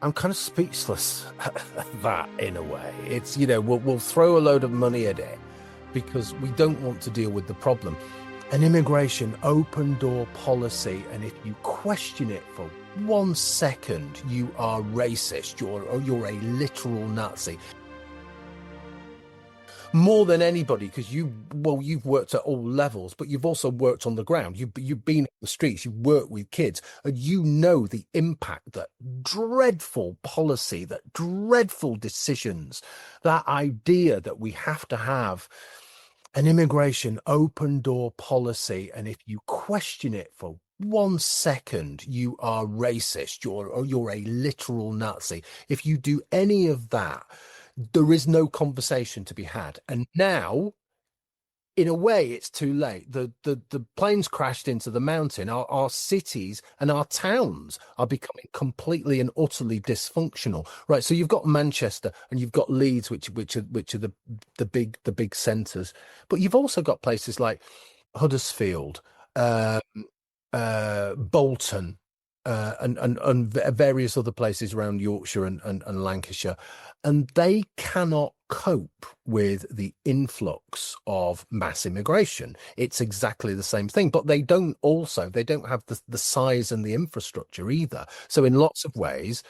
I'm kind of speechless at that in a way. It's, we'll throw a load of money at it because we don't want to deal with the problem. An immigration open door policy, and if you question it for 1 second, you are racist. You're a literal Nazi. More than anybody, because you've worked at all levels, but you've also worked on the ground. You've been on the streets, you've worked with kids, and you know the impact that dreadful policy, that dreadful decisions, that idea that we have to have an immigration open door policy, and if you question it for 1 second, you are racist. You're a literal Nazi. If you do any of that, there is no conversation to be had. And now, in a way, it's too late. The planes crashed into the mountain. Our cities and our towns are becoming completely and utterly dysfunctional. Right. So you've got Manchester and you've got Leeds, which are the big centres. But you've also got places like Huddersfield, Bolton, and various other places around Yorkshire and Lancashire, and they cannot cope with the influx of mass immigration. It's exactly the same thing, but they don't have the size and the infrastructure either. So in lots of ways,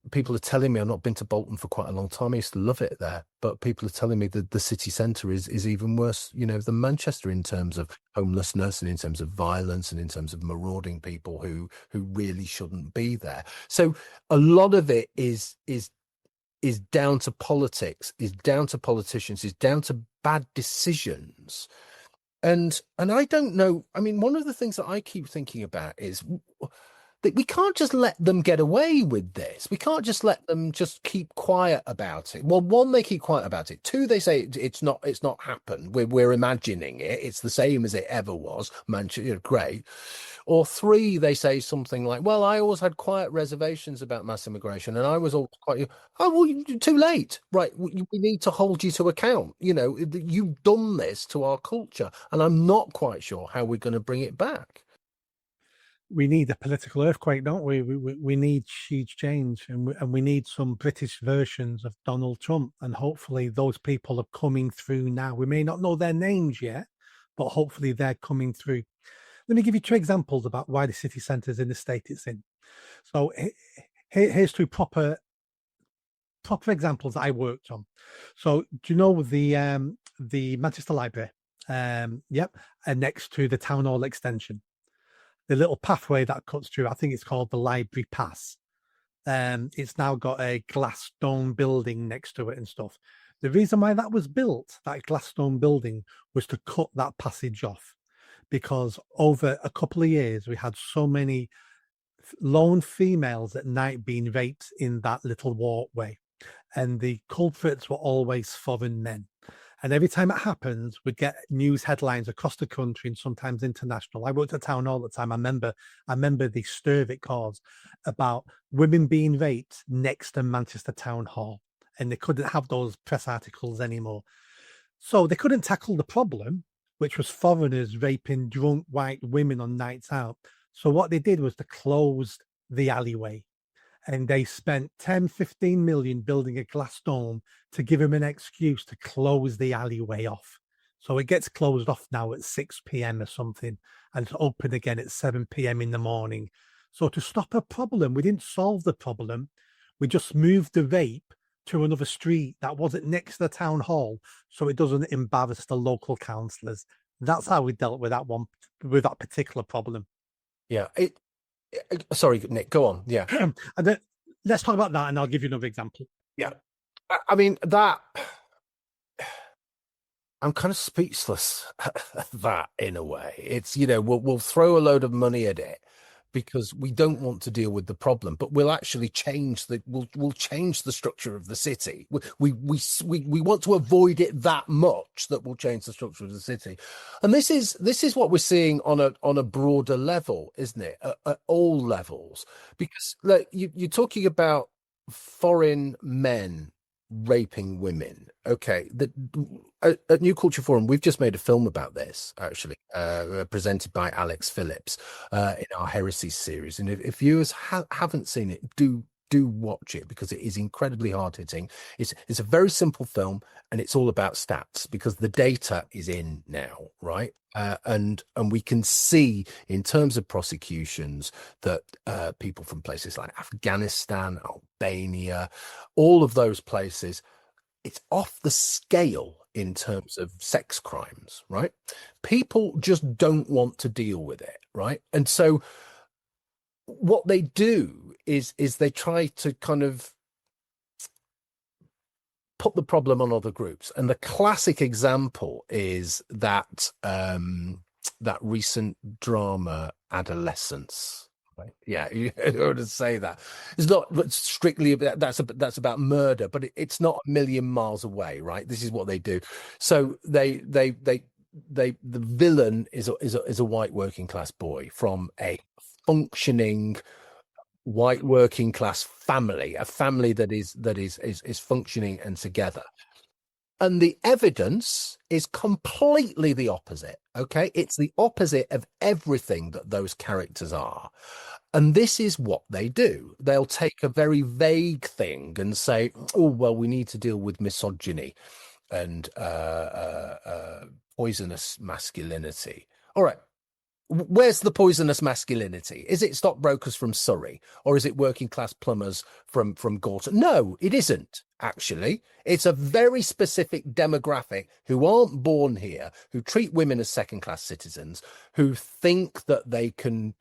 people are telling me, I've not been to Bolton for quite a long time. I used to love it there, but people are telling me that the city centre is even worse, than Manchester in terms of homelessness and in terms of violence and in terms of marauding people who really shouldn't be there. So a lot of it is down to politics, is down to politicians, is down to bad decisions. And I don't know. I mean, one of the things that I keep thinking about is that we can't just let them get away with this. We can't just let them just keep quiet about it. Well, one, they keep quiet about it. Two, they say it's not happened. We're imagining it. It's the same as it ever was. Manchester, great. Or three, they say something like, well, I always had quiet reservations about mass immigration, and I was always quite, oh, well, you're too late. Right. We need to hold you to account. You've done this to our culture, and I'm not quite sure how we're going to bring it back. We need a political earthquake, don't we? We need huge change, and we need some British versions of Donald Trump, and hopefully those people are coming through now. We may not know their names yet, but hopefully they're coming through. Let me give you two examples about why the city centre is in the state it's in. So here's two proper examples that I worked on. So do you know the Manchester Library? Yep, and next to the Town Hall extension, the little pathway that cuts through, I think it's called the Library Pass. It's now got a glass dome building next to it and stuff. The reason why that was built, that glass dome building, was to cut that passage off, because over a couple of years we had so many lone females at night being raped in that little walkway, and the culprits were always foreign men. And every time it happens, we'd get news headlines across the country and sometimes international. I worked at Town Hall at the time. I remember the stir it caused about women being raped next to Manchester Town Hall, and they couldn't have those press articles anymore. So they couldn't tackle the problem, which was foreigners raping drunk white women on nights out. So what they did was to close the alleyway. And they spent 10, 15 million building a glass dome to give him an excuse to close the alleyway off. So it gets closed off now at 6 p.m. or something, and it's open again at 7 p.m. in the morning. So to stop a problem, we didn't solve the problem. We just moved the rape to another street that wasn't next to the town hall, so it doesn't embarrass the local councillors. That's how we dealt with that particular problem. Yeah. Sorry, Nick, go on. Yeah. And then, let's talk about that, and I'll give you another example. Yeah. I mean, that, I'm kind of speechless at that in a way. It's, we'll throw a load of money at it because we don't want to deal with the problem, but we'll actually we'll change the structure of the city. We want to avoid it that much that we'll change the structure of the city. And this is what we're seeing on a broader level, isn't it? At all levels, because like you're talking about foreign men raping women. Okay, at New Culture Forum, we've just made a film about this, actually, presented by Alex Phillips in our Heresies series. And if viewers haven't seen it, do do watch it because it is incredibly hard hitting. It's a very simple film, and it's all about stats because the data is in now, right? And we can see in terms of prosecutions that people from places like Afghanistan, Albania, all of those places, it's off the scale in terms of sex crimes, right? People just don't want to deal with it, right? And so what they do is they try to kind of put the problem on other groups. And the classic example is that recent drama Adolescence. Right? Yeah, you would say that. It's not strictly about that's about murder, but it's not a million miles away, right? This is what they do. So the villain is a white working class boy from a functioning white working class family, a family that is functioning and together. And the evidence is completely the opposite. Okay. It's the opposite of everything that those characters are. And this is what they do. They'll take a very vague thing and say, oh, well, we need to deal with misogyny and poisonous masculinity. All right. Where's the poisonous masculinity? Is it stockbrokers from Surrey, or is it working class plumbers from Gorton? No, it isn't, actually. It's a very specific demographic who aren't born here, who treat women as second class citizens, who think that they can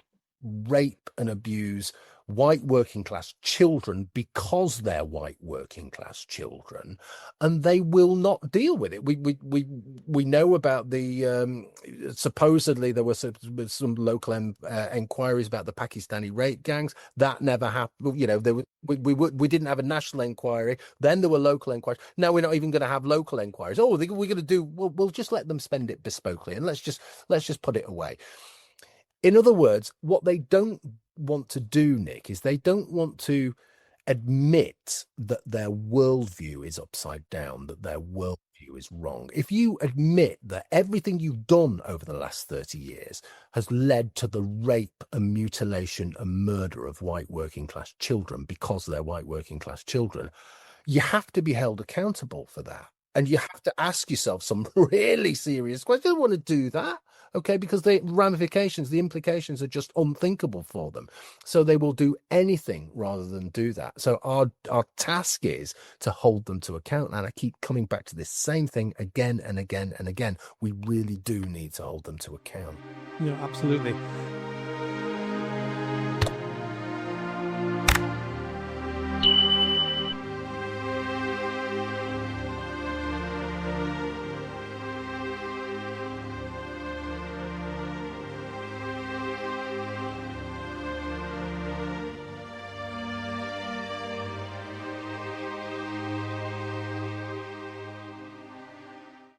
rape and abuse white working class children because they're white working class children, and they will not deal with it. We know about the supposedly there were some local inquiries about the Pakistani rape gangs. That never happened. You know, there were, we didn't have a national inquiry. Then there were local inquiries. Now we're not even going to have local inquiries. Oh, we're going to do. We'll just let them spend it bespokely, and let's just put it away. In other words, what they don't want to do, Nick, is they don't want to admit that their worldview is upside down, that their worldview is wrong. If you admit that everything you've done over the last 30 years has led to the rape and mutilation and murder of white working class children because they're white working class children, you have to be held accountable for that. And you have to ask yourself some really serious questions. You don't want to do that, okay? Because the ramifications, the implications are just unthinkable for them. So they will do anything rather than do that. So our task is to hold them to account. And I keep coming back to this same thing again and again and again. We really do need to hold them to account. Yeah, absolutely.